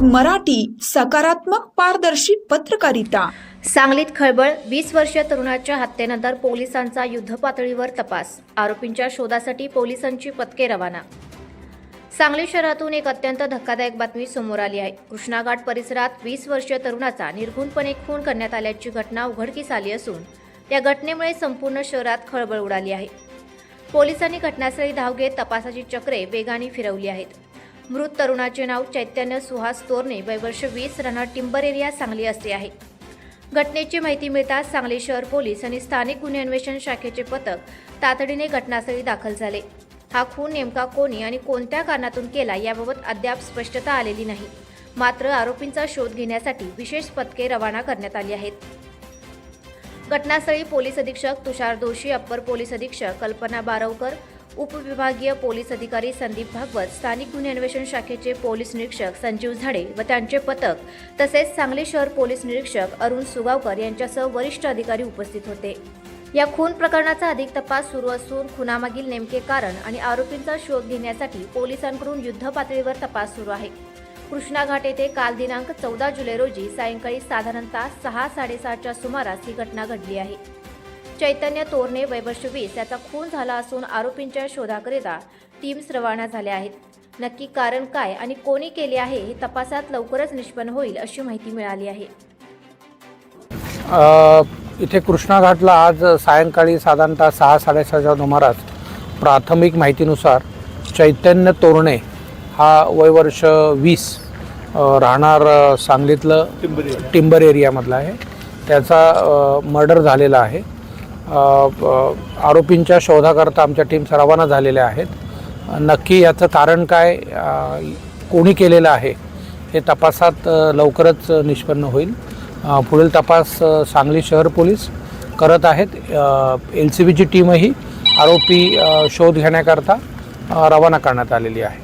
मराठी, सकारात्मक पारदर्शी पत्रकारिता। सांगलीत खळबळ, 20 वर्षीय तरुणाच्या हत्येनंतर पोलिसांचा युद्धपातळीवर तपास, आरोपींच्या शोधासाठी पोलिसांची पथके रवाना। सांगली शहरातून एक अत्यंत धक्कादायक बातमी समोर आली आहे। कृष्णा घाट परिसरात 20 वर्षीय तरुणाचा निर्घृणपणे खून करण्यात आल्याची घटना उघडकीस आली असून या घटनेमुळे संपूर्ण शहरात खळबळ उडाली आहे। पोलिसांनी घटनास्थळी धाव घेत तपासाची चक्रे वेगाने फिरवली आहेत। मृत तरुणाचे नाव चैतन्य सुहास तोरणे, वय वर्ष 20, राहणार टिंबर एरिया, सांगली असे आहे। घटनेची माहिती मिळताच सांगली शहर पोलीस आणि स्थानिक गुन्हे अन्वेषण शाखेचे पथक तातडीने घटनास्थळी दाखल झाले। हा खून नेमका कोणी आणि कोणत्या कारणातून केला याबाबत अद्याप स्पष्टता आलेली नाही। मात्र आरोपींचा शोध घेण्यासाठी विशेष पथके रवाना करण्यात आली आहेत। घटनास्थळी पोलीस अधीक्षक तुषार दोशी, अप्पर पोलीस अधीक्षक कल्पना बारवकर, उपविभागीय पोलीस अधिकारी संदीप भागवत, स्थानिक गुन्हे अन्वेषण शाखेचे पोलीस निरीक्षक संजीव झाडे व त्यांचे पथक तसेच सांगली शहर पोलीस निरीक्षक अरुण सुगावकर यांच्यासह वरिष्ठ अधिकारी उपस्थित होते। या खून प्रकरणाचा अधिक तपास सुरू असून खुनामागील नेमके कारण आणि आरोपींचा शोध घेण्यासाठी पोलिसांकडून युद्धपातळीवर तपास सुरू आहे। कृष्णा घाट येथे काल दिनांक 14 जुलै रोजी सायंकाळी साधारणतः 6:30च्या सुमारास ही घटना घडली आहे। चैतन्य तोरणे, वय वर्ष 20 याचा खून झाला असून आरोपींच्या शोधाकरिता टीम्स रवाना झाल्या आहेत। नक्की कारण काय आणि कोणी केले आहे हे तपासात लवकरच निष्पन्न होईल अशी माहिती मिळाली आहे। इथे कृष्णा घाटला आज सायंकाळी साधारणतः 6:30च्या सुमारास प्राथमिक माहितीनुसार चैतन्य तोरणे हा वय वर्ष 20 राहणार सांगलीतलं टिंबर एरियामधला आहे, त्याचा मर्डर झालेला आहे। आरोपींच्या शोधाकरता आमच्या टीम्स रवाना झालेल्या आहेत। नक्की याचं कारण काय, कोणी केलेलं आहे हे तपासात लवकरच निष्पन्न होईल। पुढील तपास सांगली शहर पोलीस करत आहेत। LCBची टीमही आरोपी शोध घेण्याकरता रवाना करण्यात आलेली आहे।